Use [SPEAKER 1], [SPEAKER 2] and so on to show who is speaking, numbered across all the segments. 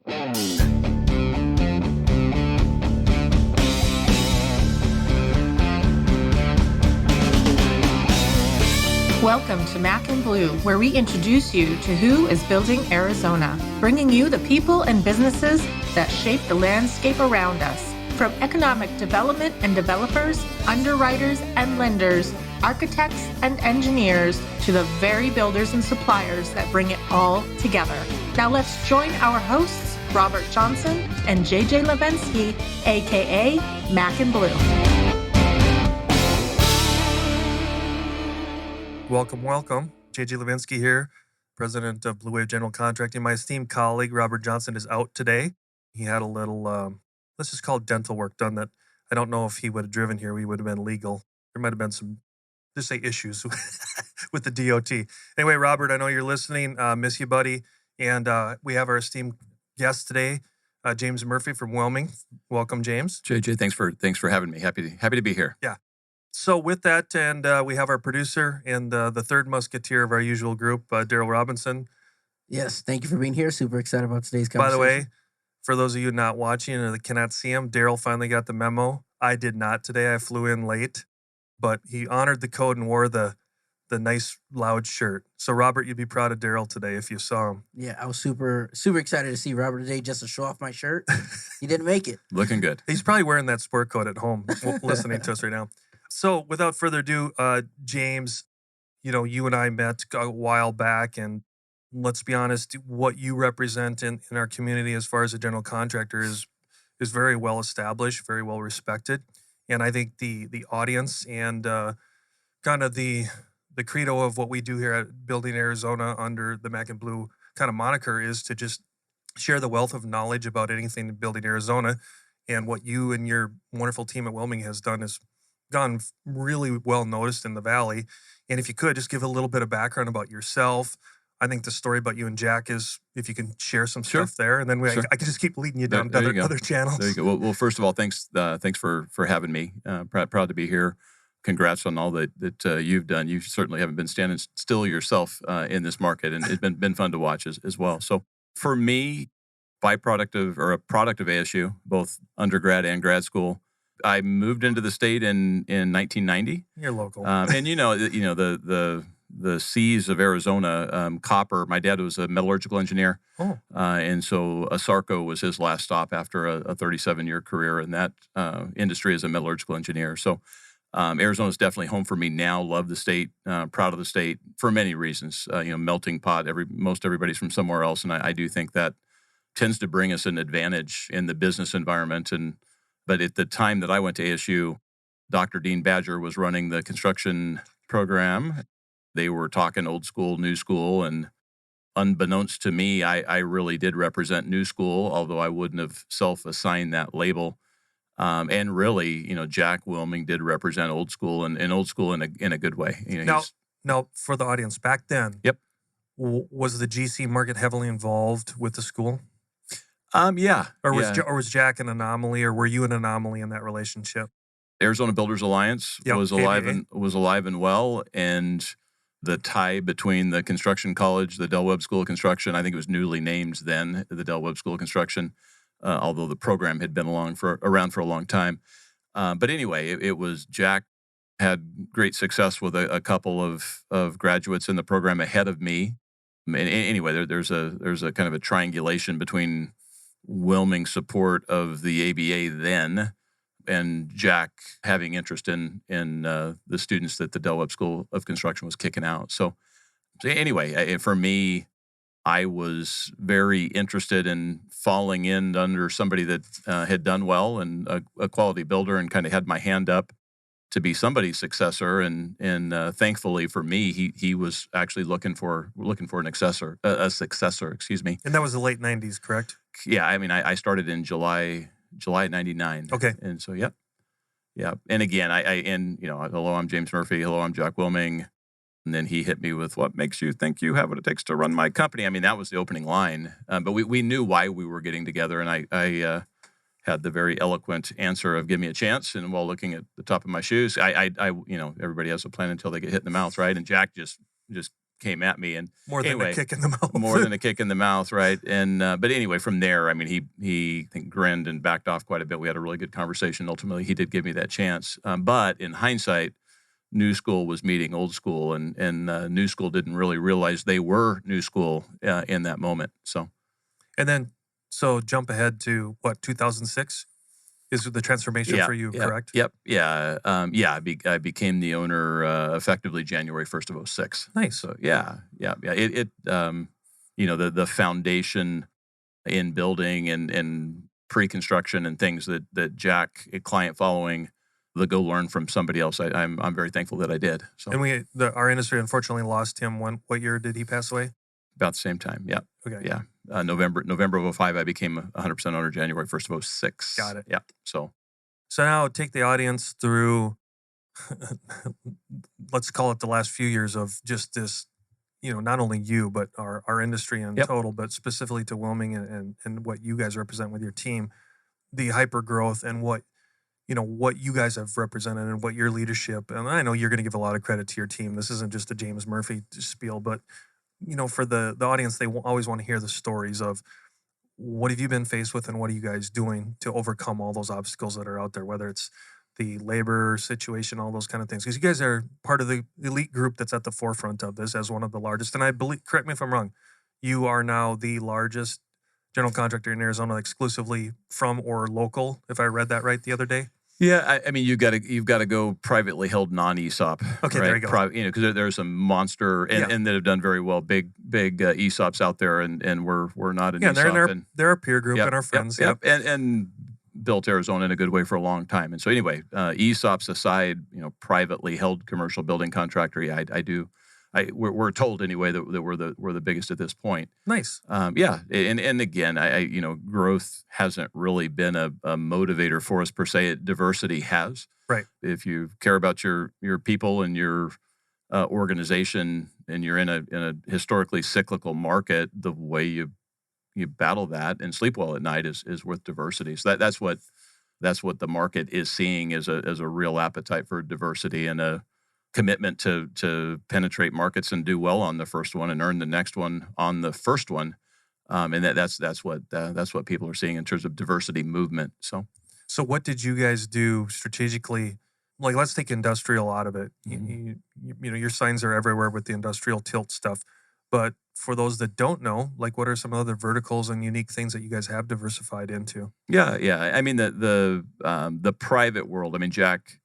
[SPEAKER 1] Welcome to Mac and Blue, where we introduce you to who is building Arizona, bringing you the people and businesses that shape the landscape around us. From economic development and developers, underwriters and lenders, architects and engineers, to the very builders and suppliers that bring it all together. Now let's join our hosts, Robert Johnson and JJ Levensky, aka Mac and Blue.
[SPEAKER 2] Welcome. JJ Levensky here, president of Blue Wave General Contracting. My esteemed colleague, Robert Johnson, is out today. He had a little, let's just call it dental work done that I don't know if he would have driven here. We would have been legal. There might have been some, just say issues with the DOT. Anyway, Robert, I know you're listening. Miss you, buddy. And we have our esteemed guest today, James Murphy from Willmeng. Welcome, James.
[SPEAKER 3] JJ, thanks for having me. Happy to be here.
[SPEAKER 2] Yeah. So with that, and we have our producer and the third musketeer of our usual group, Daryl Robinson.
[SPEAKER 4] Yes, thank you for being here. Super excited about today's conversation.
[SPEAKER 2] By the way, for those of you not watching or that cannot see him, Daryl finally got the memo. I did not today. I flew in late, but he honored the code and wore the nice loud shirt. So Robert, you'd be proud of Daryl today if you saw him.
[SPEAKER 4] Yeah, I was super excited to see Robert today just to show off my shirt. He didn't make it.
[SPEAKER 3] Looking good.
[SPEAKER 2] He's probably wearing that sport coat at home listening to us right now. So without further ado, James, you and I met a while back, and let's be honest, what you represent in our community as far as a general contractor is very well established, very well respected. And I think the audience and kind of the credo of what we do here at Building Arizona under the Mac and Blue kind of moniker is to just share the wealth of knowledge about anything in Building Arizona. And what you and your wonderful team at Willmeng has done is gone really well noticed in the Valley. And if you could, just give a little bit of background about yourself. I think the story about you and Jack is, if you can share some stuff there, and then I can just keep leading you down to other channels.
[SPEAKER 3] There you go. Well, first of all, thanks for having me. Proud to be here. Congrats on all that you've done. You certainly haven't been standing still yourself in this market, and it's been fun to watch as well. So for me, a product of ASU, both undergrad and grad school. I moved into the state in 1990.
[SPEAKER 2] You're local,
[SPEAKER 3] and the seas of Arizona, copper. My dad was a metallurgical engineer, and so ASARCO was his last stop after a 37-year career in that industry as a metallurgical engineer. So Arizona is definitely home for me now. Love the state, proud of the state for many reasons. Melting pot. Most everybody's from somewhere else, and I do think that tends to bring us an advantage in the business environment. But at the time that I went to ASU, Dr. Dean Badger was running the construction program. They were talking old school, new school, and unbeknownst to me, I really did represent new school, although I wouldn't have self-assigned that label. And really, Jack Willmeng did represent old school, and old school in a good way.
[SPEAKER 2] Now, for the audience, back then,
[SPEAKER 3] yep,
[SPEAKER 2] was the GC market heavily involved with the school?
[SPEAKER 3] Yeah.
[SPEAKER 2] Or was Jack an anomaly, or were you an anomaly in that relationship?
[SPEAKER 3] Arizona Builders Alliance was alive and well, and the tie between the construction college, the Del Webb School of Construction, I think it was newly named then, the Del Webb School of Construction, although the program had been around for a long time. But anyway, it was Jack had great success with a couple of graduates in the program ahead of me. And anyway, there's a kind of a triangulation between Willmeng support of the ABA then, and Jack having interest in the students that the Del Webb School of Construction was kicking out. So anyway, for me, I was very interested in falling in under somebody that had done well and a quality builder, and kind of had my hand up to be somebody's successor. And thankfully for me, he was actually looking for a successor. Excuse me.
[SPEAKER 2] And that was the late 90s, correct?
[SPEAKER 3] Yeah, I mean, I started in July '99.
[SPEAKER 2] Okay.
[SPEAKER 3] And so, yeah. And again, hello, I'm James Murphy. Hello, I'm Jack Willmeng. And then he hit me with, what makes you think you have what it takes to run my company? I mean, that was the opening line. But we knew why we were getting together. And I had the very eloquent answer of give me a chance. And while looking at the top of my shoes, I everybody has a plan until they get hit in the mouth, right? And Jack just came at me. And
[SPEAKER 2] more than a kick in the mouth.
[SPEAKER 3] More than a kick in the mouth, right? And but anyway, from there, I mean, he I think grinned and backed off quite a bit. We had a really good conversation. Ultimately, he did give me that chance. But in hindsight, new school was meeting old school, and new school didn't really realize they were new school in that moment. So,
[SPEAKER 2] and then jump ahead to what, 2006 is the transformation for you, correct?
[SPEAKER 3] Yep. Yeah. I became the owner effectively January 1st of 06.
[SPEAKER 2] Nice.
[SPEAKER 3] So yeah. It the foundation in building and pre-construction and things that Jack, a client following, the go learn from somebody else. I'm very thankful that I did. So,
[SPEAKER 2] and our industry unfortunately lost him. What year did he pass away?
[SPEAKER 3] About the same time. Yeah.
[SPEAKER 2] Okay.
[SPEAKER 3] Yeah. November of 05. I became 100% owner January 1st of 06.
[SPEAKER 2] Got it.
[SPEAKER 3] Yeah. So
[SPEAKER 2] now take the audience through, let's call it the last few years of just this, not only you, but our industry in total, but specifically to Willmeng and what you guys represent with your team, the hyper growth and what you guys have represented and what your leadership, and I know you're going to give a lot of credit to your team. This isn't just a James Murphy spiel, but for the audience, they always want to hear the stories of what have you been faced with and what are you guys doing to overcome all those obstacles that are out there, whether it's the labor situation, all those kind of things. Because you guys are part of the elite group that's at the forefront of this as one of the largest. And I believe, correct me if I'm wrong, you are now the largest general contractor in Arizona exclusively from or local, if I read that right the other day.
[SPEAKER 3] Yeah, I mean, you've got to go privately held non-ESOP.
[SPEAKER 2] Okay,
[SPEAKER 3] right?
[SPEAKER 2] There you go.
[SPEAKER 3] Because there's some monster and that have done very well, big ESOPs out there, and we're not an ESOP.
[SPEAKER 2] They're our peer group and our friends.
[SPEAKER 3] Yep. And built Arizona in a good way for a long time. And so anyway, ESOPs aside, privately held commercial building contractor. Yeah, I do. We're told anyway that we're the biggest at this point.
[SPEAKER 2] Nice.
[SPEAKER 3] And again, growth hasn't really been a motivator for us per se. Diversity has.
[SPEAKER 2] Right.
[SPEAKER 3] If you care about your people and your organization, and you're in a historically cyclical market, the way you battle that and sleep well at night is with diversity. So that's what the market is seeing as a real appetite for diversity and a commitment to penetrate markets and do well on the first one and earn the next one on the first one, and that's what people are seeing in terms of diversity movement. So
[SPEAKER 2] what did you guys do strategically? Like, let's take industrial out of it.
[SPEAKER 3] Mm-hmm.
[SPEAKER 2] Your signs are everywhere with the industrial tilt stuff, but for those that don't know, like, what are some other verticals and unique things that you guys have diversified into?
[SPEAKER 3] Yeah. I mean, the private world. I mean, Jack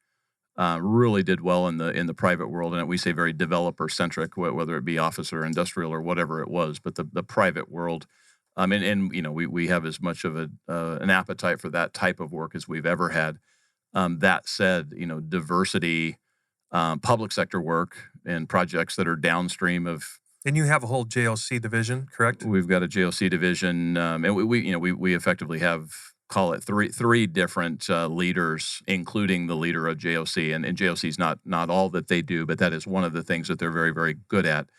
[SPEAKER 3] really did well in the private world, and we say very developer centric, whether it be office or industrial or whatever it was. But the private world, we have as much of an appetite for that type of work as we've ever had. That said, diversity, public sector work, and projects that are downstream of.
[SPEAKER 2] And you have a whole JOC division, correct?
[SPEAKER 3] We've got a JOC division, and we effectively have, call it three different leaders, including the leader of JOC. And JOC is not all that they do, but that is one of the things that they're very, very good at.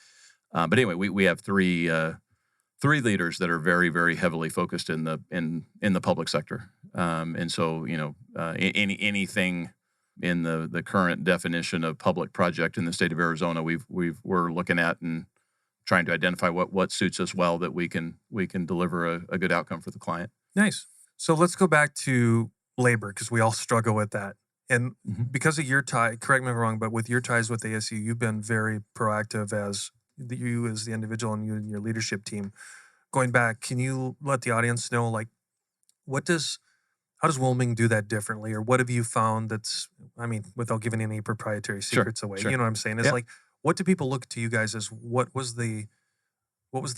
[SPEAKER 3] But anyway, we have three leaders that are very, very heavily focused in the public sector. And so anything in the current definition of public project in the state of Arizona, we're looking at and trying to identify what suits us well, that we can deliver a good outcome for the client.
[SPEAKER 2] Nice. So let's go back to labor, because we all struggle with that. And because of your tie, correct me if I'm wrong, but with your ties with ASU, you've been very proactive as the individual and you and your leadership team. Going back, can you let the audience know, like, how does Willmeng do that differently? Or what have you found without giving any proprietary secrets away?
[SPEAKER 3] Sure.
[SPEAKER 2] You know what I'm saying? It's like, what do people look to you guys as? What was the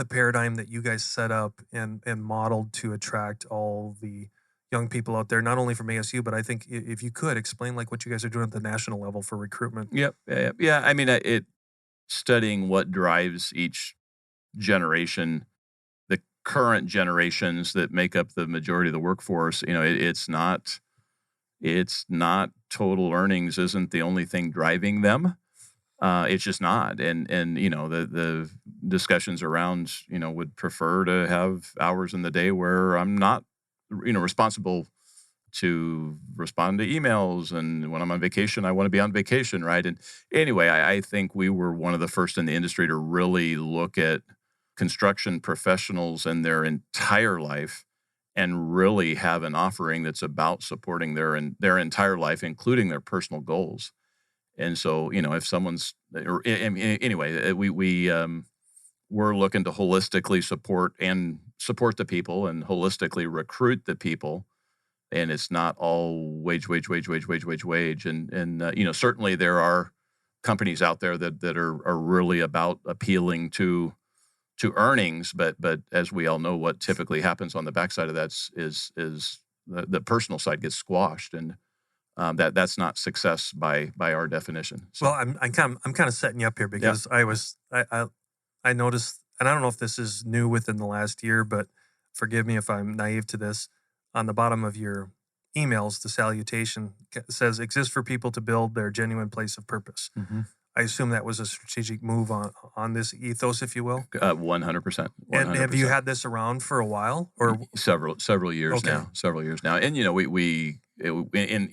[SPEAKER 2] paradigm that you guys set up and modeled to attract all the young people out there, not only from ASU, but I think if you could explain like what you guys are doing at the national level for recruitment.
[SPEAKER 3] Yep. Yeah. I mean, studying what drives each generation, the current generations that make up the majority of the workforce, it's not total earnings isn't the only thing driving them. It's just not. And the discussions around, would prefer to have hours in the day where I'm not, responsible to respond to emails, and when I'm on vacation, I want to be on vacation, right? And anyway, I think we were one of the first in the industry to really look at construction professionals and their entire life and really have an offering that's about supporting their entire life, including their personal goals. And so, if someone's, anyway, we're looking to holistically support the people and holistically recruit the people. And it's not all wage. And certainly there are companies out there that are really about appealing to earnings, but as we all know, what typically happens on the backside of that is the personal side gets squashed, and that's not success by our definition. So.
[SPEAKER 2] Well, I'm kind of setting you up here because I noticed, and I don't know if this is new within the last year, but forgive me if I'm naive to this. On the bottom of your emails, the salutation says "exists for people to build their genuine place of purpose."
[SPEAKER 3] Mm-hmm.
[SPEAKER 2] I assume that was a strategic move on this ethos, if you will.
[SPEAKER 3] 100%.
[SPEAKER 2] And have you had this around for a while, or
[SPEAKER 3] several years now? Several years now, and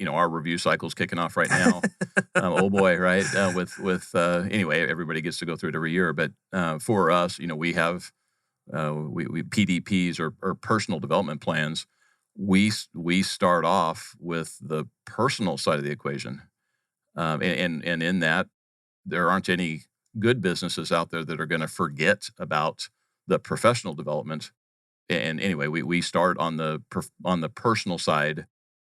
[SPEAKER 3] our review cycle's kicking off right now. Oh boy, right? Anyway, everybody gets to go through it every year, but for us, we have we PDPs or personal development plans. We start off with the personal side of the equation, and in that, there aren't any good businesses out there that are going to forget about the professional development. And anyway, we start on the personal side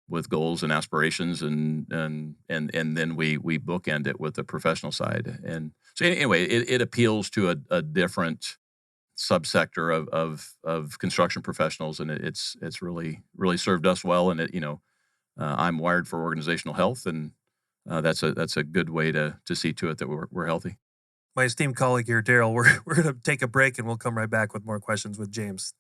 [SPEAKER 3] with goals and aspirations, and then we bookend it with the professional side. And so anyway, it appeals to a different subsector of construction professionals, and it's really served us well. And I'm wired for organizational health, and that's a good way to see to it that we're healthy.
[SPEAKER 2] My esteemed colleague here, Daryl, we're going to take a break, and we'll come right back with more questions with James.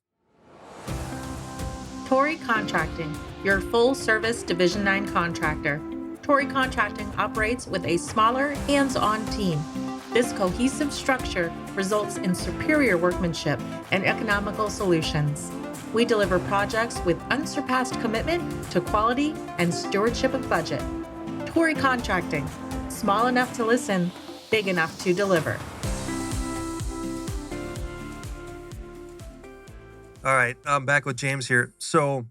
[SPEAKER 1] Torrey Contracting, your full-service Division 9 contractor. Torrey Contracting operates with a smaller, hands-on team. This cohesive structure results in superior workmanship and economical solutions. We deliver projects with unsurpassed commitment to quality and stewardship of budget. Torrey Contracting, small enough to listen, big enough to deliver.
[SPEAKER 2] All right, I'm back with James here. So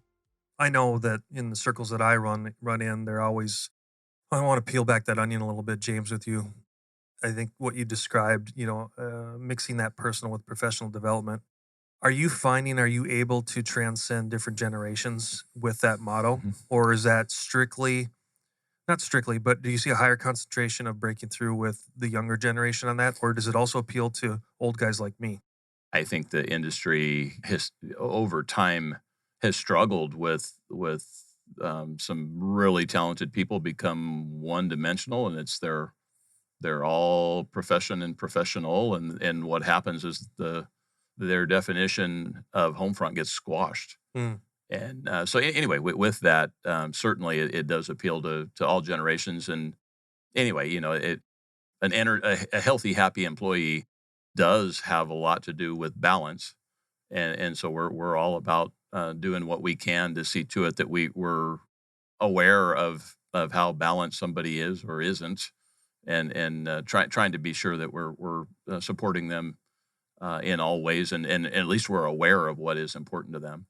[SPEAKER 2] I know that in the circles that I run in, they're always, I want to peel back that onion a little bit, James, with you. I think what you described, mixing that personal with professional development. Are you able to transcend different generations with that motto?
[SPEAKER 3] Mm-hmm.
[SPEAKER 2] Or is that not strictly, but do you see a higher concentration of breaking through with the younger generation on that? Or does it also appeal to old guys like me?
[SPEAKER 3] I think the industry has, over time, has struggled with some really talented people become one-dimensional, and it's they're all profession and professional, and what happens is their definition of Homefront gets squashed.
[SPEAKER 2] Mm.
[SPEAKER 3] And so anyway, with that, certainly it does appeal to all generations. And anyway, a healthy, happy employee does have a lot to do with balance, and so we're all about doing what we can to see to it that we're aware of how balanced somebody is or isn't, and trying to be sure that we're supporting them in all ways, and at least we're aware of what is important to them.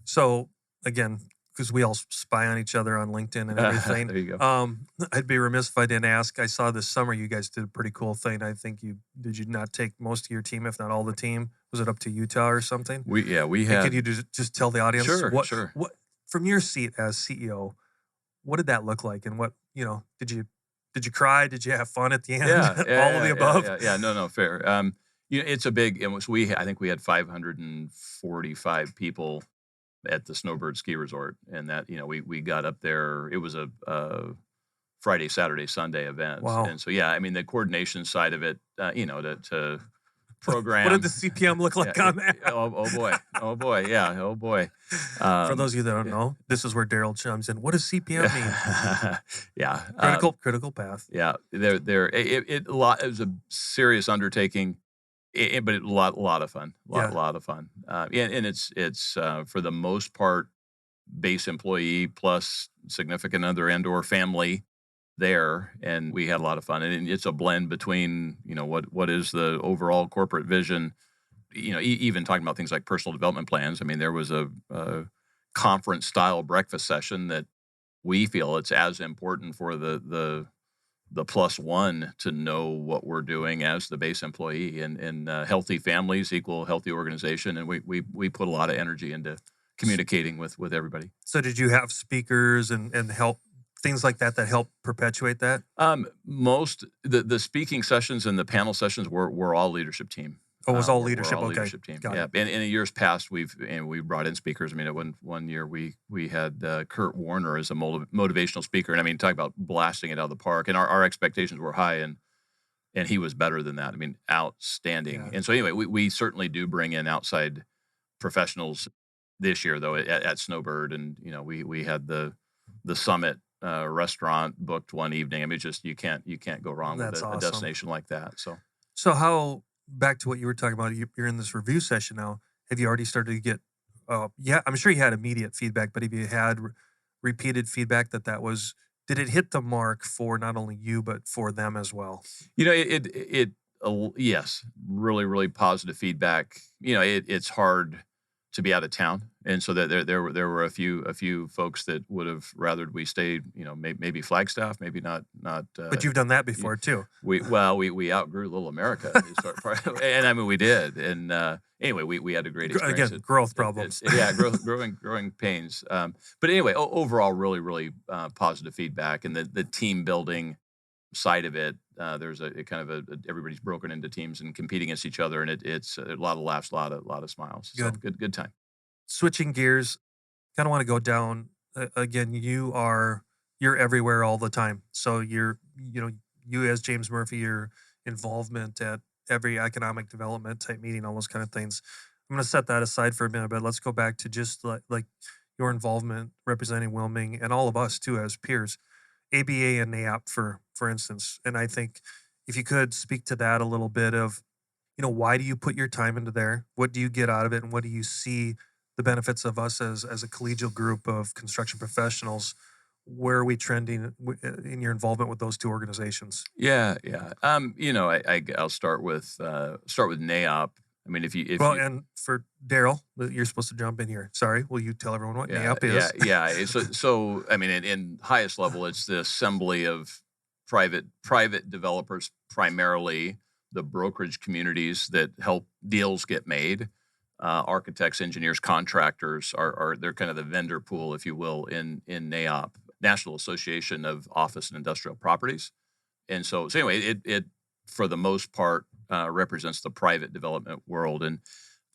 [SPEAKER 2] So again, because we all spy on each other on LinkedIn and everything.
[SPEAKER 3] There you go.
[SPEAKER 2] I'd be remiss if I didn't ask. I saw this summer you guys did a pretty cool thing. I think did you not take most of your team, if not all the team? Was it up to Utah or something?
[SPEAKER 3] We had.
[SPEAKER 2] Could you just tell the audience?
[SPEAKER 3] Sure.
[SPEAKER 2] What from your seat as CEO, what did that look like? And what did you cry? Did you have fun at the end? All of the above.
[SPEAKER 3] Yeah. No, fair. It's a big. I think we had 545 people at the Snowbird Ski Resort, and that we got up there. It was a Friday, Saturday, Sunday event.
[SPEAKER 2] Wow.
[SPEAKER 3] And so the coordination side of it, to program.
[SPEAKER 2] What did the CPM look like on that?
[SPEAKER 3] Oh boy, yeah, oh boy.
[SPEAKER 2] For those of you that don't know, this is where Daryl chimes in. What does CPM mean?
[SPEAKER 3] Yeah,
[SPEAKER 2] critical path.
[SPEAKER 3] Yeah, it was a serious undertaking. But a lot of fun, lot of fun. And it's for the most part, base employee plus significant other and/or family there, and we had a lot of fun. And it's a blend between, what is the overall corporate vision, even talking about things like personal development plans. I mean, there was a conference-style breakfast session that we feel it's as important for the plus one to know what we're doing as the base employee, and healthy families equal healthy organization. And we put a lot of energy into communicating with everybody.
[SPEAKER 2] So did you have speakers and help things like that help perpetuate that?
[SPEAKER 3] Most the speaking sessions and the panel sessions were all leadership team.
[SPEAKER 2] Oh, it was all
[SPEAKER 3] We're
[SPEAKER 2] leadership.
[SPEAKER 3] all
[SPEAKER 2] Okay.
[SPEAKER 3] leadership team.
[SPEAKER 2] Got
[SPEAKER 3] Yeah.
[SPEAKER 2] it.
[SPEAKER 3] And in the years past, we brought in speakers. I mean, one year we had Kurt Warner as a motivational speaker, and I mean, talk about blasting it out of the park. And our expectations were high, and he was better than that. I mean, outstanding.
[SPEAKER 2] Yeah.
[SPEAKER 3] And so anyway, we certainly do bring in outside professionals this year, though, at Snowbird, and we had the Summit restaurant booked one evening. I mean, just you can't go wrong
[SPEAKER 2] That's
[SPEAKER 3] with a
[SPEAKER 2] awesome.
[SPEAKER 3] destination like that.
[SPEAKER 2] So how, back to what you were talking about, you're in this review session now. Have you already started to get, I'm sure you had immediate feedback, but have you had repeated feedback did it hit the mark for not only you, but for them as well?
[SPEAKER 3] Yes, really, really positive feedback. It's hard to be out of town, and so that there were a few folks that would have rathered we stayed. Maybe Flagstaff, maybe not.
[SPEAKER 2] But you've done that before too.
[SPEAKER 3] We outgrew Little America, and I mean we did. And anyway, we had a great experience.
[SPEAKER 2] Again, growth problems.
[SPEAKER 3] Growing pains. But anyway, overall, really, really positive feedback, and the team building side of it. There's a kind of everybody's broken into teams and competing against each other, and it's a lot of laughs, a lot of smiles.
[SPEAKER 2] Good.
[SPEAKER 3] So good time.
[SPEAKER 2] Switching gears, kind of want to go down again. You're everywhere all the time. So you as James Murphy, your involvement at every economic development type meeting, all those kind of things. I'm going to set that aside for a minute, but let's go back to just like your involvement representing Willmeng and all of us too as peers, ABA and NAIOP for instance. And I think if you could speak to that a little bit of, why do you put your time into there? What do you get out of it? And what do you see the benefits of us as a collegial group of construction professionals? Where are we trending in your involvement with those two organizations?
[SPEAKER 3] Yeah. I'll start with NAIOP. I mean,
[SPEAKER 2] and for Daryl, you're supposed to jump in here. Sorry, will you tell everyone what NAIOP is?
[SPEAKER 3] Yeah. So I mean, in highest level, it's the assembly of private developers, primarily the brokerage communities that help deals get made. Architects, engineers, contractors they're kind of the vendor pool, if you will, in NAIOP, National Association of Office and Industrial Properties. And so anyway, it for the most part represents the private development world. And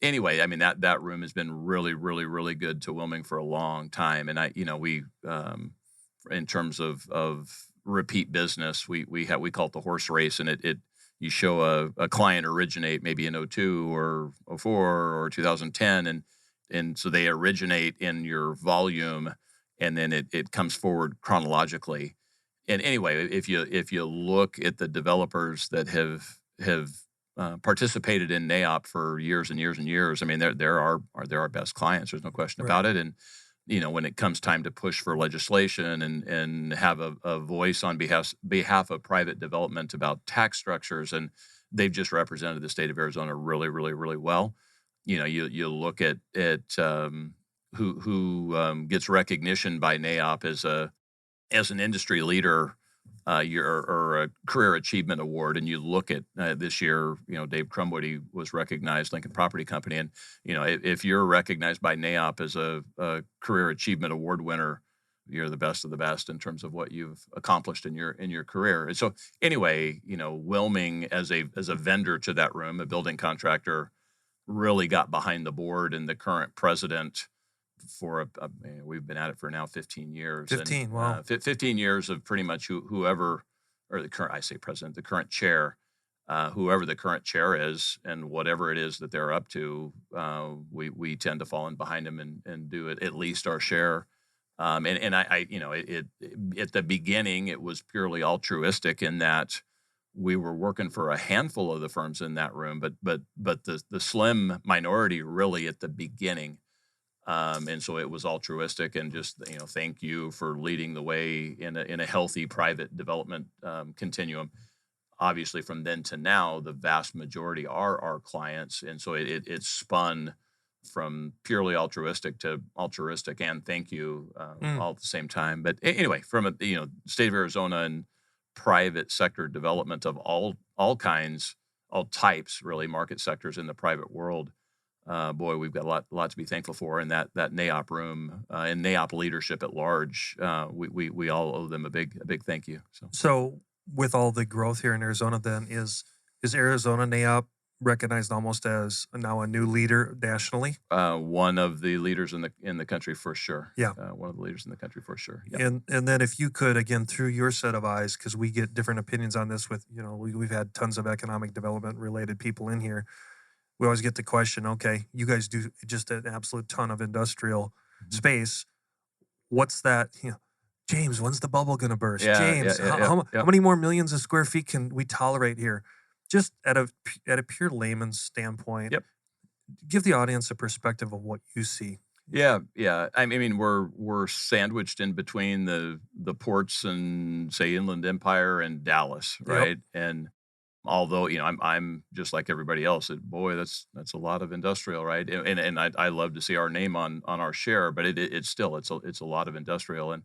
[SPEAKER 3] anyway, I mean that room has been really, really, really good to Willmeng for a long time. And we in terms of repeat business, we call it the horse race, and you show a client originate maybe in 2002 or 2004 or 2010, and so they originate in your volume, and then it comes forward chronologically. And anyway, if you look at the developers that have participated in NAIOP for years and years and years, I mean they're our best clients. There's no question about it. And when it comes time to push for legislation and have a voice on behalf of private development about tax structures, and they've just represented the state of Arizona really, really, really well. You look at who gets recognition by NAIOP as an industry leader, or a career achievement award, and you look at this year, Dave Crumwoody was recognized, Lincoln Property Company, and if you're recognized by NAIOP as a career achievement award winner, you're the best of the best in terms of what you've accomplished in your career. And so anyway, Willmeng as a vendor to that room, a building contractor, really got behind the board, and the current president we've been at it for now 15 years.
[SPEAKER 2] 15, wow.
[SPEAKER 3] 15 years of pretty much whoever, or the current, I say president, the current chair, whoever the current chair is, and whatever it is that they're up to, we tend to fall in behind them and do it at least our share. And I at the beginning, it was purely altruistic in that we were working for a handful of the firms in that room, but the slim minority really at the beginning And so it was altruistic, and just, thank you for leading the way in a healthy private development continuum. Obviously, from then to now, the vast majority are our clients, and so it spun from purely altruistic to altruistic and thank you all at the same time. But anyway, from a state of Arizona and private sector development of all kinds, all types, really, market sectors in the private world. Boy, we've got a lot to be thankful for in that NAIOP room and NAIOP leadership at large. We all owe them a big thank you.
[SPEAKER 2] So with all the growth here in Arizona, then is Arizona NAIOP recognized almost as now a new leader nationally?
[SPEAKER 3] One of the leaders in the country for sure.
[SPEAKER 2] Yeah,
[SPEAKER 3] one of the leaders in the country for sure. Yeah.
[SPEAKER 2] And then if you could, again, through your set of eyes, because we get different opinions on this. With we've had tons of economic development related people in here. We always get the question, okay, you guys do just an absolute ton of industrial space. What's that? James, when's the bubble going to burst? James, how many more millions of square feet can we tolerate here? Just at a pure layman's standpoint, give the audience a perspective of what you see.
[SPEAKER 3] Yeah. I mean, we're sandwiched in between the ports and, say, Inland Empire and Dallas, right? And although I'm just like everybody else, boy, that's a lot of industrial, right? And I love to see our name on our share, but it's still a lot of industrial.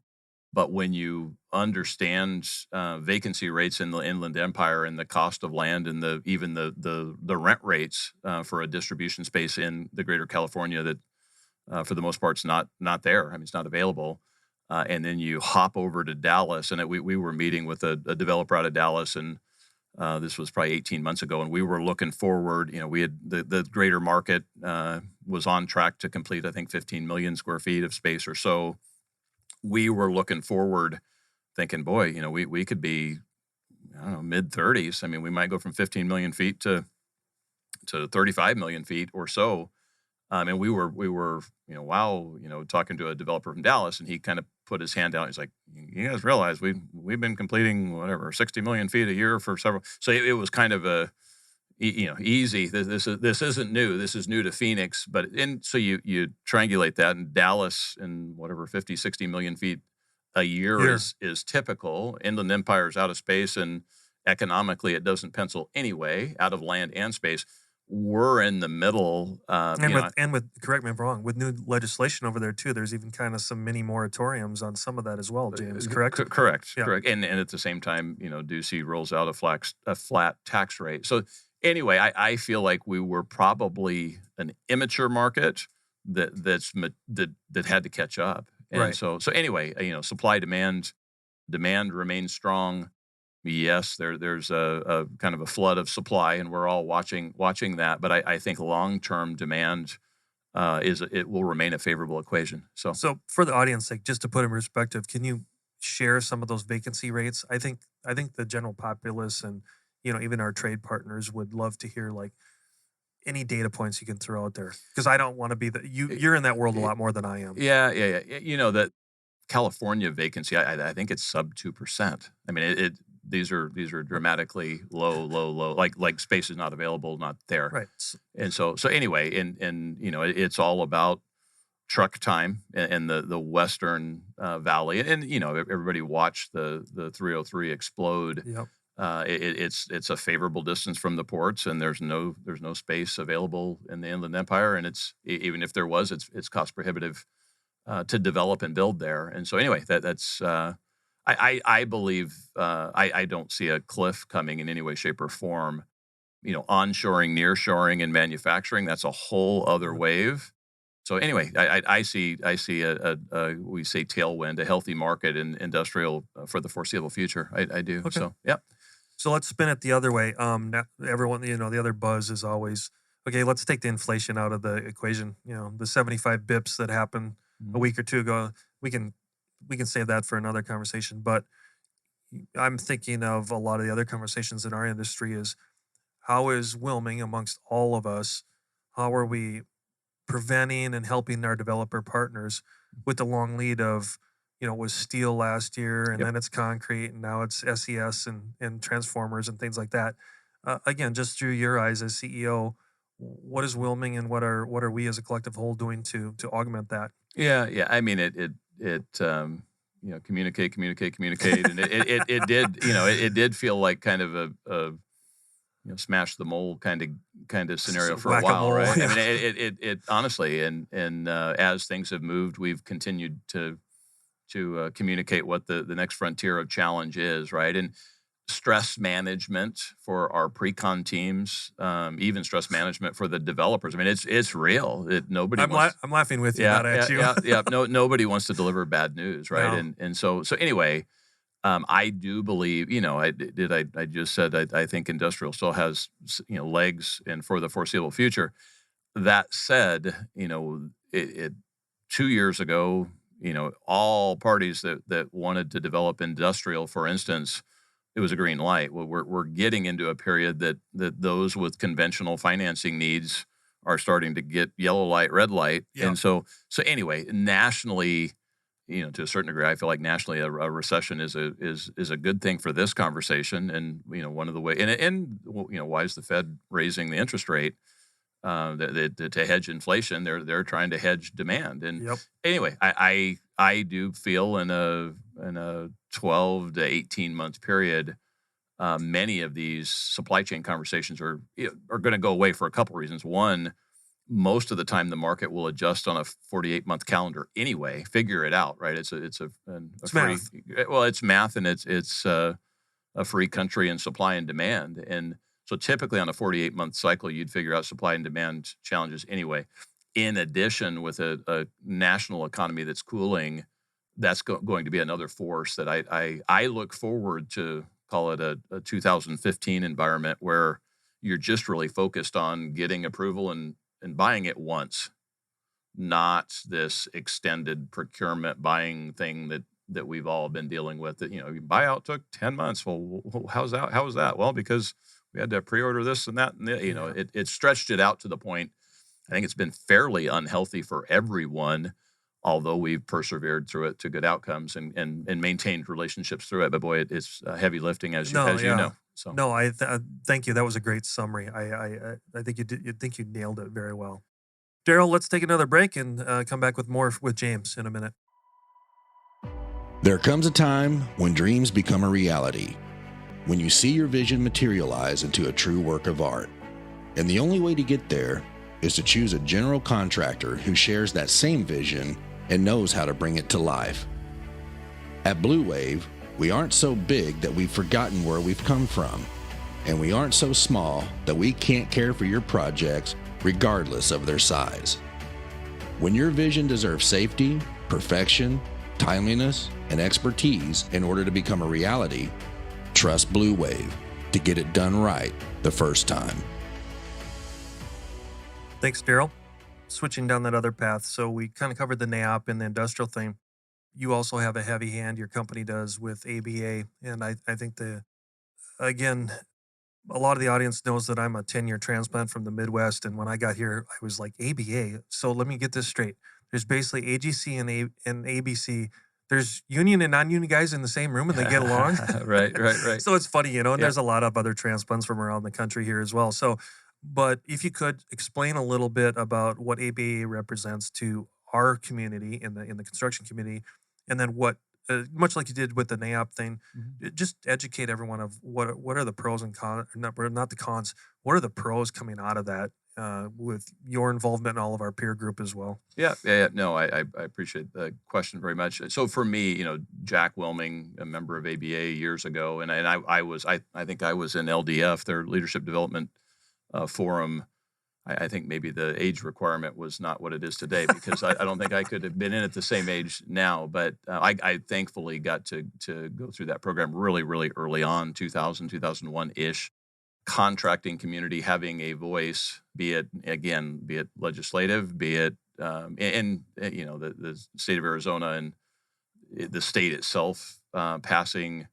[SPEAKER 3] But when you understand vacancy rates in the Inland Empire and the cost of land and even the rent rates for a distribution space in the Greater California that for the most part is not there. I mean, it's not available. And then you hop over to Dallas, and we were meeting with a developer out of Dallas, and this was probably 18 months ago, and we were looking forward. We had the greater market was on track to complete, I think, 15 million square feet of space or so. We were looking forward, thinking, boy, we could be, I don't know, mid 30s. I mean, we might go from 15 million feet to 35 million feet or so. And we were, wow, talking to a developer from Dallas, and he kind of put his hand out. He's like, you guys realize we've been completing 60 million feet a year for several. So it was kind of a, easy. This isn't new. This is new to Phoenix. So you triangulate that, and Dallas and 50, 60 million feet a year is typical. Inland Empire's out of space, and economically it doesn't pencil anyway, out of land and space. We're in the middle.
[SPEAKER 2] With correct me if I'm wrong, with new legislation over there too, there's even kind of some mini moratoriums on some of that as well, James, correct?
[SPEAKER 3] Correct. And at the same time, Ducey rolls out a flat tax rate. So anyway, I feel like we were probably an immature market that had to catch up. And
[SPEAKER 2] right.
[SPEAKER 3] So anyway, supply demand remains strong. Yes, there's a kind of a flood of supply, and we're all watching that. But I think long-term demand it will remain a favorable equation. So
[SPEAKER 2] for the audience sake, just to put in perspective, can you share some of those vacancy rates? I think the general populace and even our trade partners would love to hear any data points you can throw out there, because I don't want to be you're in that world a lot more than I am.
[SPEAKER 3] Yeah. That California vacancy, I think it's sub 2%. I mean, these are dramatically low. Like space is not available, not there.
[SPEAKER 2] Right.
[SPEAKER 3] And so anyway, and it's all about truck time and the Western Valley, and everybody watched the 303 explode.
[SPEAKER 2] Yep.
[SPEAKER 3] It's a favorable distance from the ports, and there's no space available in the Inland Empire, and it's even if there was, it's cost prohibitive to develop and build there. And so anyway, that's I believe I don't see a cliff coming in any way, shape, or form. Onshoring, nearshoring, and manufacturing, that's a whole other wave. So anyway, I see we say tailwind, a healthy market in industrial for the foreseeable future. I do.
[SPEAKER 2] Okay.
[SPEAKER 3] So yeah.
[SPEAKER 2] So let's spin it the other way. Now everyone, the other buzz is always, okay, let's take the inflation out of the equation. The 75 bips that happened a week or two ago, we can save that for another conversation. But I'm thinking of a lot of the other conversations in our industry is, how is Willmeng, amongst all of us, how are we preventing and helping our developer partners with the long lead of, it was steel last year, and then it's concrete, and now it's SES and transformers and things like that. Again, just through your eyes as CEO, what is Willmeng, and what are we as a collective whole doing to augment that?
[SPEAKER 3] Yeah. I mean, communicate, and it did, it did feel like kind of a smash the mold kind of scenario for a while, right?
[SPEAKER 2] Yeah.
[SPEAKER 3] I mean, it honestly, and as things have moved, we've continued to communicate what the next frontier of challenge is, right? And stress management for our pre-con teams, even stress management for the developers. I mean, it's real.
[SPEAKER 2] I'm laughing with you, not at you.
[SPEAKER 3] Yeah. No, nobody wants to deliver bad news, right?
[SPEAKER 2] No.
[SPEAKER 3] And so anyway, I do believe, I just said I think industrial still has legs and for the foreseeable future. That said, it 2 years ago, all parties that wanted to develop industrial, for instance, it was a green light. Well, we're getting into a period that those with conventional financing needs are starting to get yellow light, red light.
[SPEAKER 2] Yep.
[SPEAKER 3] And so anyway, nationally, to a certain degree, I feel like nationally a recession is a good thing for this conversation. And, one of the ways, and why is the Fed raising the interest rate? To hedge inflation, they're trying to hedge demand. And
[SPEAKER 2] Yep.
[SPEAKER 3] Anyway, I do feel in a 12 to 18 month period, many of these supply chain conversations are going to go away for a couple reasons. One, most of the time the market will adjust on a 48-month calendar anyway. Figure it out, right? It's free.
[SPEAKER 2] Math.
[SPEAKER 3] Well, it's math, and it's a free country in supply and demand. And so typically on a 48-month cycle, you'd figure out supply and demand challenges anyway. In addition, with a national economy that's cooling, that's going to be another force that I look forward to. Call it a 2015 environment where you're just really focused on getting approval and buying it once, not this extended procurement buying thing that we've all been dealing with. That buyout took 10 months. Well, how's that? How was that? Well, because we had to pre-order this and that, and it stretched it out to the point. I think it's been fairly unhealthy for everyone, although we've persevered through it to good outcomes and maintained relationships through it. But boy, it's heavy lifting, as you know. So
[SPEAKER 2] no, I thank you. That was a great summary. I think you did. You think you nailed it very well. Daryl, let's take another break and come back with more with James in a minute.
[SPEAKER 5] There comes a time when dreams become a reality, when you see your vision materialize into a true work of art. And the only way to get there is to choose a general contractor who shares that same vision and knows how to bring it to life. At Blue Wave, we aren't so big that we've forgotten where we've come from, and we aren't so small that we can't care for your projects regardless of their size. When your vision deserves safety, perfection, timeliness, and expertise in order to become a reality, trust Blue Wave to get it done right the first time.
[SPEAKER 2] Thanks, Daryl. Switching down that other path. So we kind of covered the NAIOP and the industrial thing. You also have a heavy hand, your company does, with ABA. And I think again, a lot of the audience knows that I'm a 10-year transplant from the Midwest. And when I got here, I was like, ABA? So let me get this straight. There's basically AGC and ABC. There's union and non-union guys in the same room and they get along.
[SPEAKER 3] Right.
[SPEAKER 2] So it's funny, and there's a lot of other transplants from around the country here as well. So, but if you could explain a little bit about what ABA represents to our community in the construction community, and then what, much like you did with the NAIOP thing, just educate everyone of what are the pros and cons, not the cons, what are the pros coming out of that with your involvement in all of our peer group as well.
[SPEAKER 3] Yeah. No, I appreciate the question very much. So for me, Jack Willmeng, a member of ABA years ago, and I think I was in LDF, their leadership development forum. I think maybe the age requirement was not what it is today, because I don't think I could have been in at the same age now. But I thankfully got to go through that program really, really early on, 2000, 2001-ish. Contracting community having a voice, be it legislative, be it in the state of Arizona and the state itself passing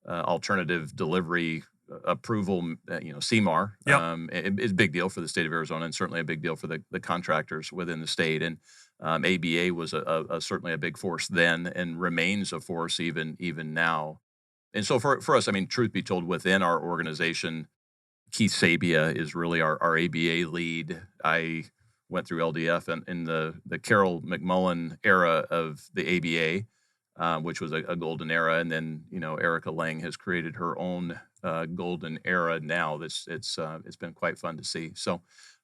[SPEAKER 3] alternative delivery approval, CMAR.
[SPEAKER 2] Yep.
[SPEAKER 3] It's a big deal for the state of Arizona, and certainly a big deal for the contractors within the state. And ABA was certainly a big force then, and remains a force even now. And so for us, I mean, truth be told, within our organization, Keith Sabia is really our ABA lead. I went through LDF and in the Carol McMullen era of the ABA, which was a golden era, and then Erica Lang has created her own golden era now. It's been quite fun to see. So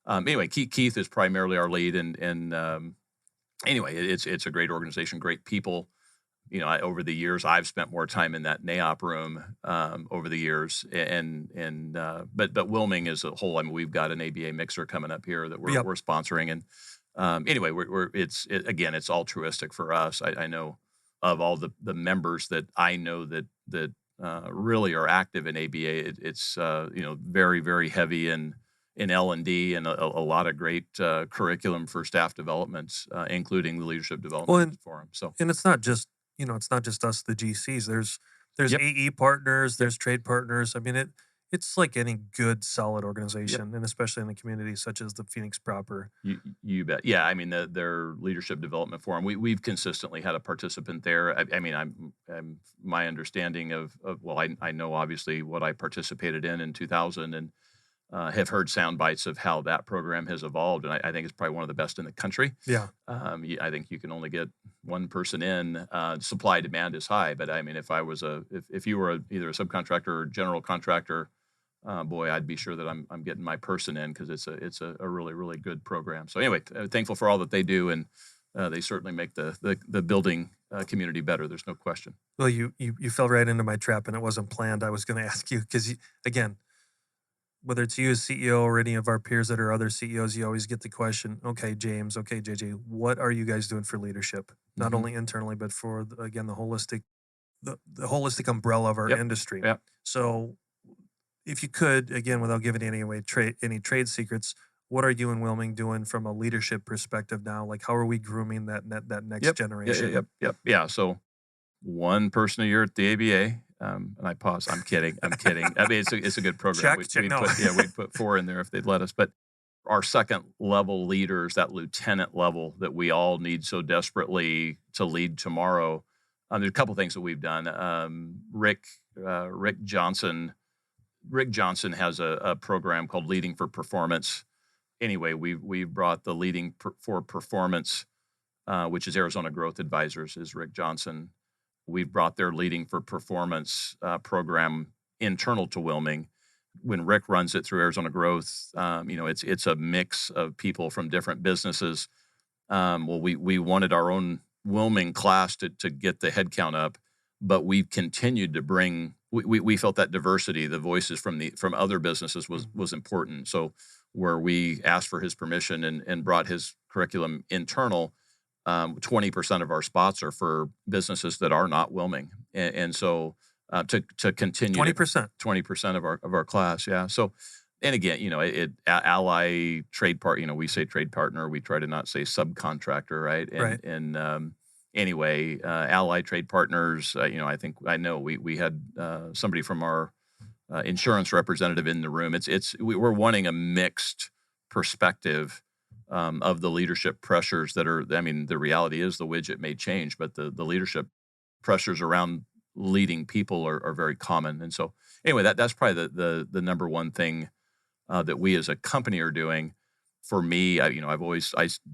[SPEAKER 3] anyway, Keith is primarily our lead, and anyway, it's a great organization, great people. Over the years, I've spent more time in that NAIOP room over the years, but Willmeng as a whole. I mean, we've got an ABA mixer coming up here that we're sponsoring, and anyway, it's altruistic for us. I know of all the members that I know that really are active in ABA. It's very, very heavy in L&D and a lot of great curriculum for staff development, including the leadership development forum. So,
[SPEAKER 2] and it's not just it's not just us, the GCs. There's AE partners, there's trade partners. I mean, it's like any good, solid organization, and especially in the community such as the Phoenix proper.
[SPEAKER 3] You bet. Yeah, I mean, their leadership development forum. We've consistently had a participant there. I mean, I'm my understanding of I know obviously what I participated in 2000 and. Have heard sound bites of how that program has evolved, and I think it's probably one of the best in the country.
[SPEAKER 2] Yeah.
[SPEAKER 3] I think you can only get one person in. Supply demand is high, but I mean, if you were either a subcontractor or general contractor, boy, I'd be sure that I'm getting my person in because it's a really, really good program. So anyway, thankful for all that they do, and they certainly make the building community better. There's no question.
[SPEAKER 2] Well, you fell right into my trap, and it wasn't planned. I was going to ask you because again, whether it's you as CEO or any of our peers that are other CEOs, you always get the question, okay, James, okay, JJ, what are you guys doing for leadership? Not only internally, but for, again, the holistic umbrella of our industry.
[SPEAKER 3] Yep.
[SPEAKER 2] So if you could, again, without giving any trade secrets, what are you and Willmeng doing from a leadership perspective now? Like, how are we grooming that next generation?
[SPEAKER 3] Yep. Yeah. So one person a year at the ABA. And I pause. I'm kidding. I mean, it's a good program. We'd put 4 in there if they'd let us. But our second level leaders, that lieutenant level that we all need so desperately to lead tomorrow. There's a couple things that we've done. Rick Johnson has a program called Leading for Performance. Anyway, we've brought the Leading for Performance, which is Arizona Growth Advisors, is Rick Johnson. We've brought their Leading for Performance program internal to Willmeng. When Rick runs it through Arizona Growth, it's a mix of people from different businesses. We wanted our own Willmeng class to get the headcount up, but we've continued to bring. We felt that diversity, the voices from other businesses was important. So where we asked for his permission and brought his curriculum internal. 20% of our spots are for businesses that are not Willmeng, and so to continue 20% of our class, yeah. So, and again, ally trade part. We say trade partner. We try to not say subcontractor, right? And anyway, ally trade partners. I know we had somebody from our insurance representative in the room. We're wanting a mixed perspective. Of the leadership pressures that are, I mean, the reality is the widget may change, but the leadership pressures around leading people are very common. And so anyway, that's probably the number one thing that we as a company are doing. For me, I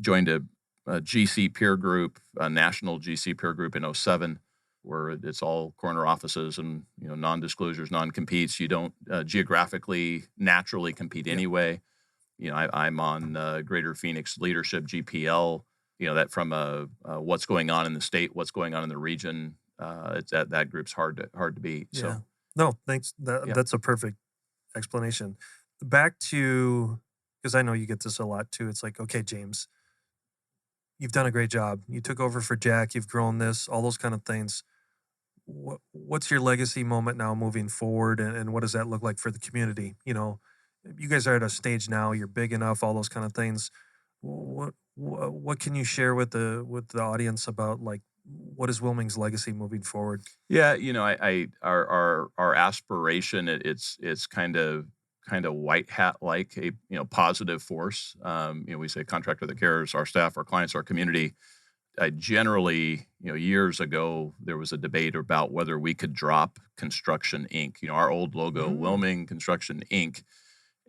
[SPEAKER 3] joined a GC peer group, a national GC peer group in 2007, where it's all corner offices and, non-disclosures, non-competes. You don't geographically, naturally compete anyway. I'm on Greater Phoenix Leadership, GPL, that from what's going on in the state, what's going on in the region, that group's hard to beat.
[SPEAKER 2] Yeah.
[SPEAKER 3] So,
[SPEAKER 2] no, thanks. That's a perfect explanation. Back to, because I know you get this a lot too. It's like, okay, James, you've done a great job. You took over for Jack. You've grown this, all those kind of things. What's your legacy moment now moving forward, and what does that look like for the community? You guys are at a stage now. You're big enough. All those kind of things. What can you share with the audience about, like, what is Willmeng's legacy moving forward?
[SPEAKER 3] Yeah, our aspiration. It's kind of white hat like a positive force. We say contractor that cares, our staff, our clients, our community. I generally, years ago, there was a debate about whether we could drop Construction Inc. Our old logo, Willmeng Construction Inc.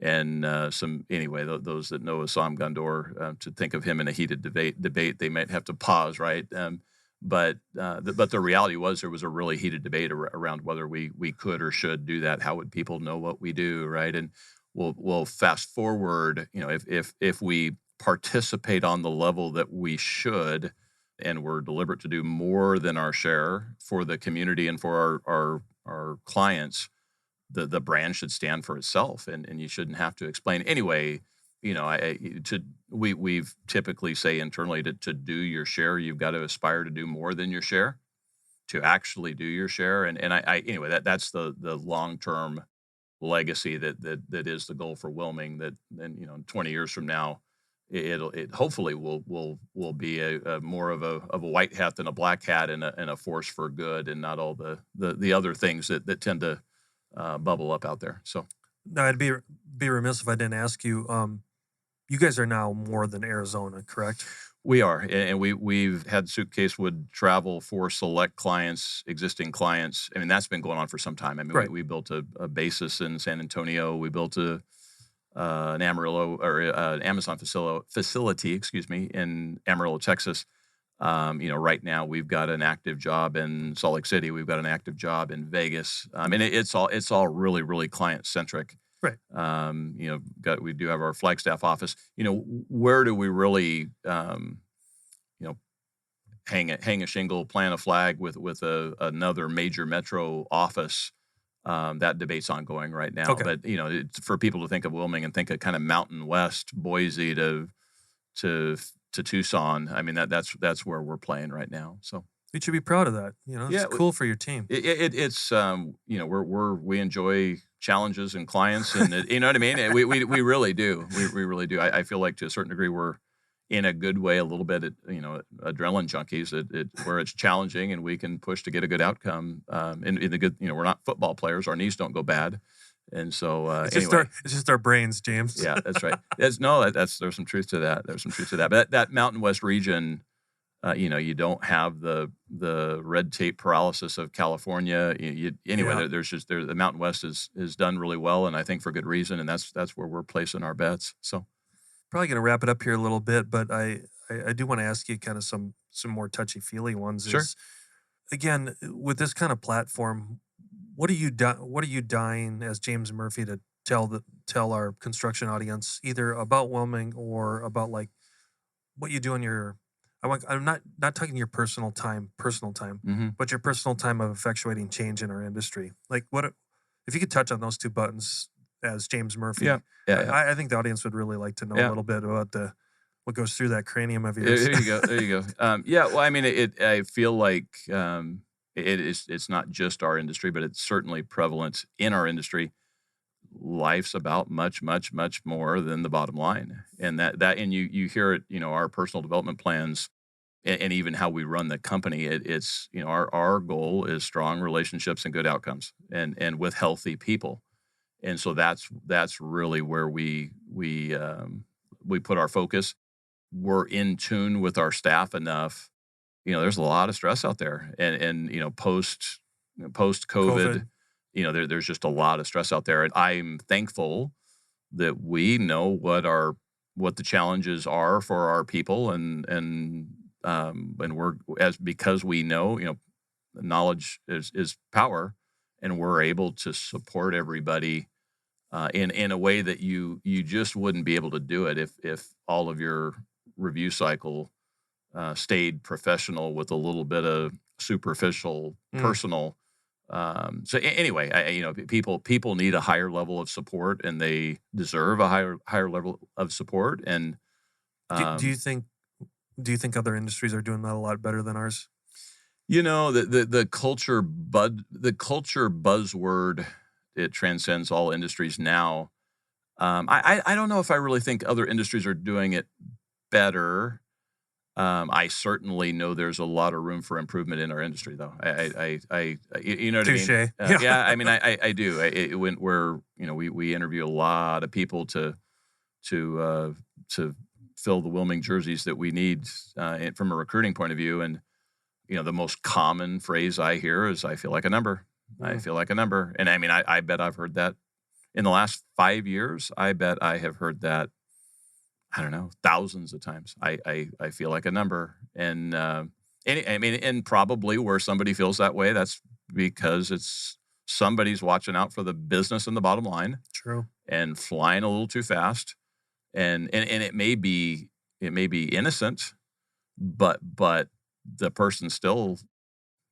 [SPEAKER 3] And those that know Assam Gandor, to think of him in a heated debate, they might have to pause, right? But the reality was there was a really heated debate around whether we could or should do that. How would people know what we do, right? And we'll fast forward. If we participate on the level that we should, and we're deliberate to do more than our share for the community and for our clients, the brand should stand for itself, and you shouldn't have to explain. Anyway, we've typically say internally to do your share, you've got to aspire to do more than your share, to actually do your share. And anyway, that's the long-term legacy that is the goal for Willmeng, that then 20 years from now, it hopefully will be a more of a white hat than a black hat, and a force for good, and not all the other things that tend to bubble up out there. So
[SPEAKER 2] no, I'd be remiss if I didn't ask you. You guys are now more than Arizona, correct?
[SPEAKER 3] We are, and we've had Suitcase Wood travel for select clients, existing clients. I mean, that's been going on for some time. I mean,
[SPEAKER 2] right.
[SPEAKER 3] we built a basis in San Antonio. We built an Amarillo or an Amazon facility, in Amarillo, Texas. Right now we've got an active job in Salt Lake City. We've got an active job in Vegas. And it's all really, really client centric.
[SPEAKER 2] Right.
[SPEAKER 3] We do have our Flagstaff office. Where do we really, hang a shingle, plant a flag with another major metro office? That debate's ongoing right now.
[SPEAKER 2] Okay.
[SPEAKER 3] But for people to think of Willmeng and think of kind of Mountain West, Boise to Tucson. I mean, that's where we're playing right now. So
[SPEAKER 2] you should be proud of that. It's cool for your team.
[SPEAKER 3] It's we enjoy challenges and clients, and you know what I mean. We really do. We really do. I feel like to a certain degree we're in a good way a little bit adrenaline junkies. Where it's challenging and we can push to get a good outcome. In the good, we're not football players. Our knees don't go bad. And so
[SPEAKER 2] it's just our brains, James.
[SPEAKER 3] Yeah, that's right. There's some truth to that. But that Mountain West region, you don't have the red tape paralysis of California. The Mountain West is done really well, and I think for good reason. And that's where we're placing our bets. So
[SPEAKER 2] probably going to wrap it up here a little bit, but I do want to ask you kind of some more touchy feely ones.
[SPEAKER 3] Sure.
[SPEAKER 2] Again, with this kind of platform, what are you dying as James Murphy to tell our construction audience, either about Willmeng or about like what you do in your, I'm not talking your personal time,
[SPEAKER 3] mm-hmm.
[SPEAKER 2] but your personal time of effectuating change in our industry. Like if you could touch on those two buttons as James Murphy.
[SPEAKER 3] Yeah.
[SPEAKER 2] I think the audience would really like to know a little bit about what goes through that cranium of yours.
[SPEAKER 3] There you go. Well, I mean, I feel like it's not just our industry, but it's certainly prevalent in our industry. Life's about much, much, much more than the bottom line, and and you hear it. Our personal development plans, and even how we run the company. It's our goal is strong relationships and good outcomes, and with healthy people, and so that's really where we put our focus. We're in tune with our staff enough. There's a lot of stress out there, and post COVID, there's just a lot of stress out there. And I'm thankful that we know what the challenges are for our people, and because we know, knowledge is power, and we're able to support everybody in a way that you just wouldn't be able to do it if all of your review cycle stayed professional with a little bit of superficial personal. So anyway, people need a higher level of support, and they deserve a higher level of support. And
[SPEAKER 2] do you think other industries are doing that a lot better than ours?
[SPEAKER 3] The culture buzzword, it transcends all industries now. I don't know if I really think other industries are doing it better. I certainly know there's a lot of room for improvement in our industry, though. You know what
[SPEAKER 2] Touche.
[SPEAKER 3] I mean? Yeah, I mean, I do. We interview a lot of people to fill the Willmeng jerseys that we need from a recruiting point of view. And the most common phrase I hear is, "I feel like a number." I feel like a number, and I mean, I bet I've heard that in the last 5 years, I bet I have heard that, I don't know, thousands of times. I feel like a number. And and probably where somebody feels that way, that's because it's somebody's watching out for the business and the bottom line.
[SPEAKER 2] True.
[SPEAKER 3] And flying a little too fast. And it may be innocent, but the person's still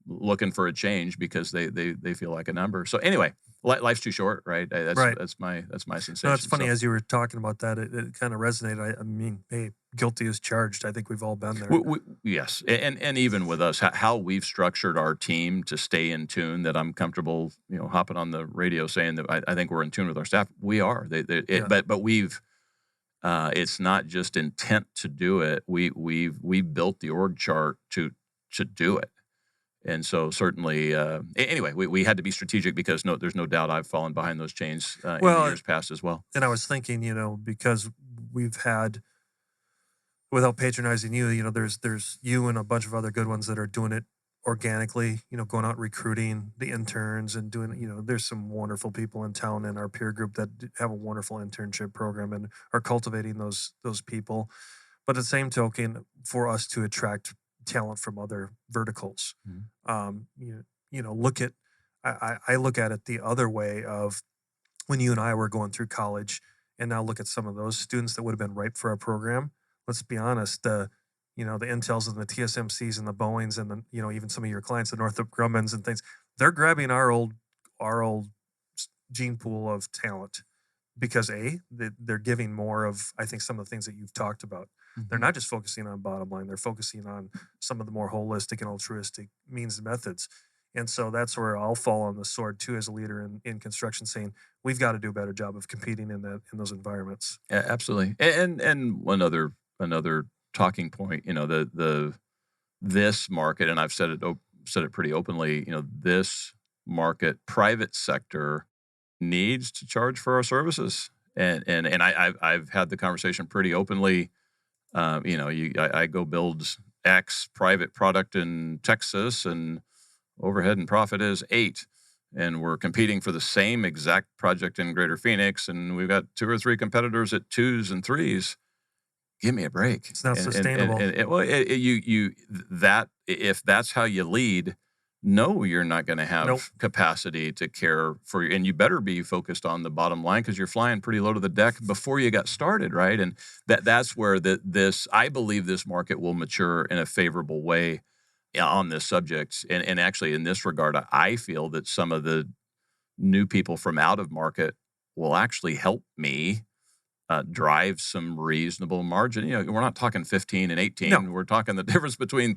[SPEAKER 3] looking for a change because they feel like a number. So anyway, life's too short, right? That's my sensation.
[SPEAKER 2] No, it's funny,
[SPEAKER 3] So,
[SPEAKER 2] as you were talking about that, it kind of resonated. I mean, hey, guilty as charged. I think we've all been there.
[SPEAKER 3] yes, and even with us, how we've structured our team to stay in tune, that I'm comfortable, hopping on the radio saying that I think we're in tune with our staff. We are. But we've. It's not just intent to do it. We've built the org chart to do it. And so certainly, anyway, we had to be strategic because there's no doubt I've fallen behind those chains in the years past as well.
[SPEAKER 2] And I was thinking, because we've had, without patronizing you, there's you and a bunch of other good ones that are doing it organically, going out recruiting the interns and doing, there's some wonderful people in town in our peer group that have a wonderful internship program and are cultivating those people. But at the same token, for us to attract talent from other verticals, look at, I look at it the other way of when you and I were going through college, and now look at some of those students that would have been ripe for our program. Let's be honest, the Intels and the TSMCs and the Boeings and the, even some of your clients, the Northrop Grummans and things, they're grabbing our old gene pool of talent because they're giving more of, I think, some of the things that you've talked about. They're not just focusing on bottom line, they're focusing on some of the more holistic and altruistic means and methods. And so that's where I'll fall on the sword too, as a leader in construction, saying we've got to do a better job of competing in those environments.
[SPEAKER 3] Yeah, absolutely. And one other talking point, this market, and I've said it pretty openly, this market, private sector, needs to charge for our services. And I've had the conversation pretty openly. I go build X private product in Texas, and overhead and profit is 8, and we're competing for the same exact project in Greater Phoenix, and we've got 2 or 3 competitors at 2s and 3s. Give me a break.
[SPEAKER 2] It's not sustainable.
[SPEAKER 3] If that's how you lead, no, you're not going to have capacity to care for you, and you better be focused on the bottom line because you're flying pretty low to the deck before you got started, right? And that's where I believe this market will mature in a favorable way on this subject. And actually, in this regard, I feel that some of the new people from out of market will actually help me drive some reasonable margin. We're not talking 15 and 18. No. We're talking the difference between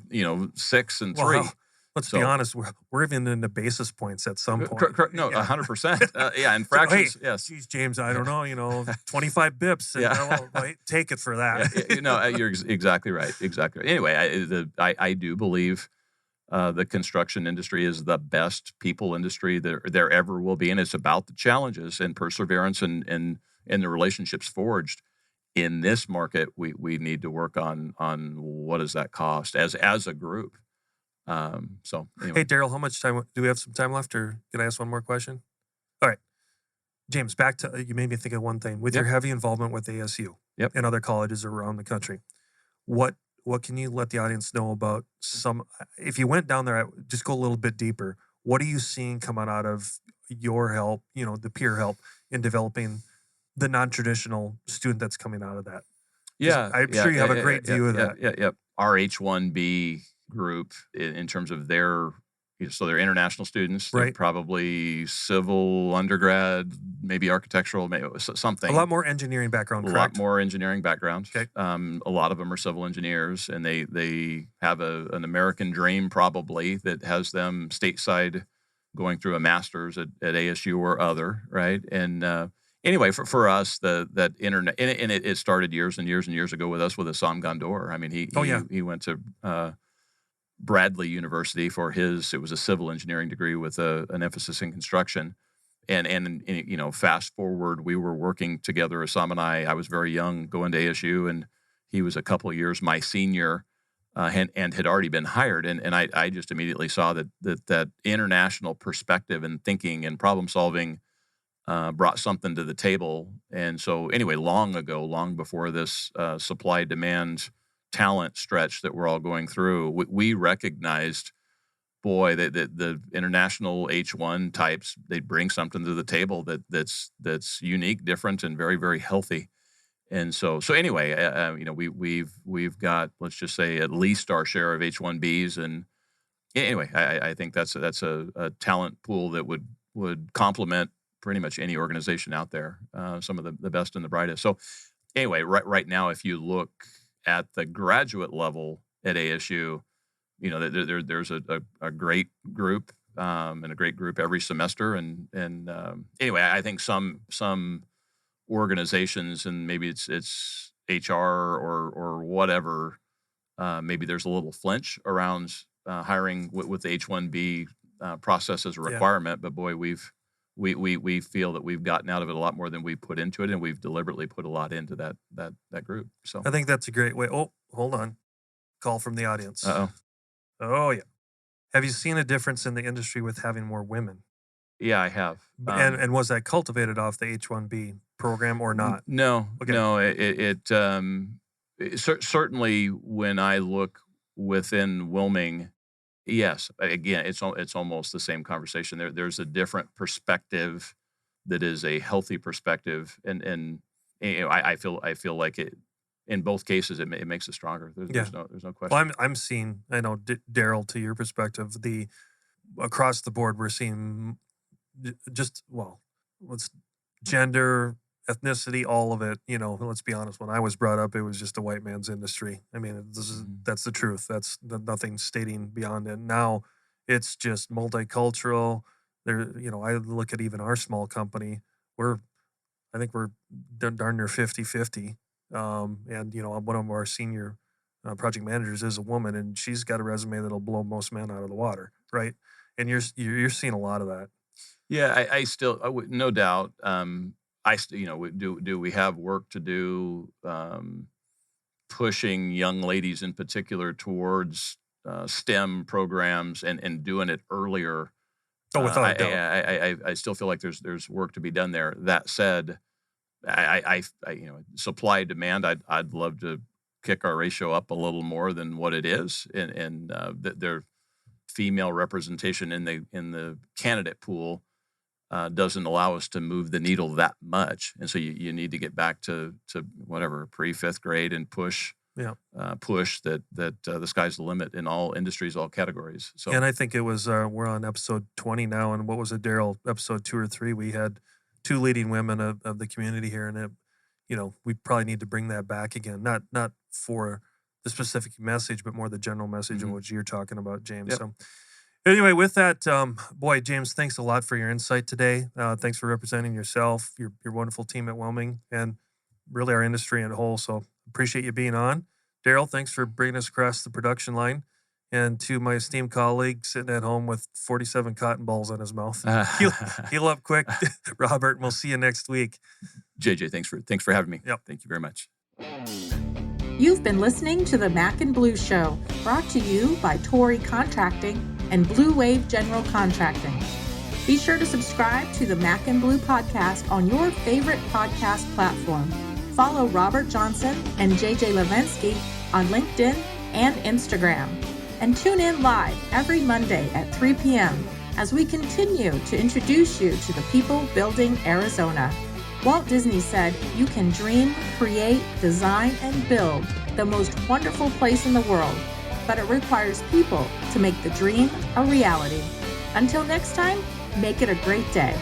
[SPEAKER 3] 6 and 3.
[SPEAKER 2] Well, let's be honest. We're even into basis points at some point.
[SPEAKER 3] No, 100%. Yeah, and fractions. Yes.
[SPEAKER 2] Geez, James, I don't know. 25 bips. And take it for that.
[SPEAKER 3] You're exactly right. Exactly. Anyway, I do believe the construction industry is the best people industry there ever will be, and it's about the challenges and perseverance and the relationships forged. In this market, we need to work on what does that cost as a group. So anyway.
[SPEAKER 2] Hey, Daryl, how much time do we have? Some time left, or can I ask one more question? All right, James, back to you made me think of one thing with your heavy involvement with ASU and other colleges around the country. What can you let the audience know about if you went down there, just go a little bit deeper. What are you seeing coming out of your help, the peer help in developing the non-traditional student that's coming out of that? I'm sure you have a great view of that.
[SPEAKER 3] Yeah. Our H-1B group in terms of they're international students. They're probably civil undergrad, maybe architectural, maybe something.
[SPEAKER 2] A lot more engineering background, correct?
[SPEAKER 3] A lot more engineering background.
[SPEAKER 2] Okay.
[SPEAKER 3] A lot of them are civil engineers, and they have an American dream probably that has them stateside going through a master's at ASU or other, right? And anyway, for us, that internet, and it started years and years and years ago with us with Assam Gandor. I mean, he went to Bradley University for it was a civil engineering degree with an emphasis in construction. And fast forward, we were working together, Assam and I was very young going to ASU, and he was a couple of years my senior and had already been hired. And I just immediately saw that international perspective and thinking and problem solving brought something to the table. And so anyway, long ago, long before this supply-demand talent stretch that we're all going through, we recognized, boy, that the international H1 types, they bring something to the table that's unique, different, and very, very healthy. And so anyway, we've got, let's just say, at least our share of H1Bs. And anyway, I think that's a talent pool that would complement pretty much any organization out there, some of the best and the brightest. So anyway, right now, if you look at the graduate level at ASU, there's a great group and a great group every semester. And anyway, I think some organizations, and maybe it's HR or whatever, maybe there's a little flinch around hiring with the H1B process as a requirement. But boy, we feel that we've gotten out of it a lot more than we put into it, and we've deliberately put a lot into that group. So
[SPEAKER 2] I think that's a great way. Oh, hold on. Call from the audience. Oh, yeah. Have you seen a difference in the industry with having more women?
[SPEAKER 3] Yeah, I have.
[SPEAKER 2] And was that cultivated off the H1B program or not?
[SPEAKER 3] No,
[SPEAKER 2] Okay.
[SPEAKER 3] no. It certainly, when I look within Willmeng, yes. Again, it's almost the same conversation. There's a different perspective that is a healthy perspective, and I feel like it. In both cases, it makes it stronger. There's no question.
[SPEAKER 2] Well, I'm seeing, I know, Daryl, to your perspective, across the board, we're seeing what's gender, ethnicity, all of it. Let's be honest. When I was brought up, it was just a white man's industry. I mean, that's the truth. That's nothing stating beyond it. Now, it's just multicultural. I look at even our small company. I think we're darn near 50-50. And one of our senior project managers is a woman, and she's got a resume that'll blow most men out of the water, right? And you're seeing a lot of that.
[SPEAKER 3] Yeah, I still, no doubt. Do we have work to do, pushing young ladies in particular towards STEM programs and doing it earlier?
[SPEAKER 2] Oh, without a doubt.
[SPEAKER 3] I still feel like there's work to be done there. That said, I supply demand. I'd love to kick our ratio up a little more than what it is, and their female representation in the candidate pool doesn't allow us to move the needle that much, and so you need to get back to whatever pre-5th grade and push that the sky's the limit in all industries, all categories. So,
[SPEAKER 2] and I think it was we're on episode 20 now, and what was it, Daryl? Episode 2 or 3, we had 2 leading women of the community here, and we probably need to bring that back again, not for the specific message, but more the general message of what you're talking about, James.
[SPEAKER 3] Yep.
[SPEAKER 2] So anyway, with that, boy, James, thanks a lot for your insight today. Thanks for representing yourself, your wonderful team at Willmeng, and really our industry as a whole. So appreciate you being on. Daryl, thanks for bringing us across the production line. And to my esteemed colleague sitting at home with 47 cotton balls on his mouth, heal up quick, Robert, and we'll see you next week.
[SPEAKER 3] JJ, thanks for having me.
[SPEAKER 2] Yep.
[SPEAKER 3] Thank you very much.
[SPEAKER 1] You've been listening to the Mac and Blue Show, brought to you by Torrey Contracting and Blue Wave General Contracting. Be sure to subscribe to the Mac and Blue podcast on your favorite podcast platform. Follow Robert Johnson and JJ Levensky on LinkedIn and Instagram. And tune in live every Monday at 3 p.m. as we continue to introduce you to the people building Arizona. Walt Disney said, "You can dream, create, design, and build the most wonderful place in the world, but it requires people to make the dream a reality." Until next time, make it a great day.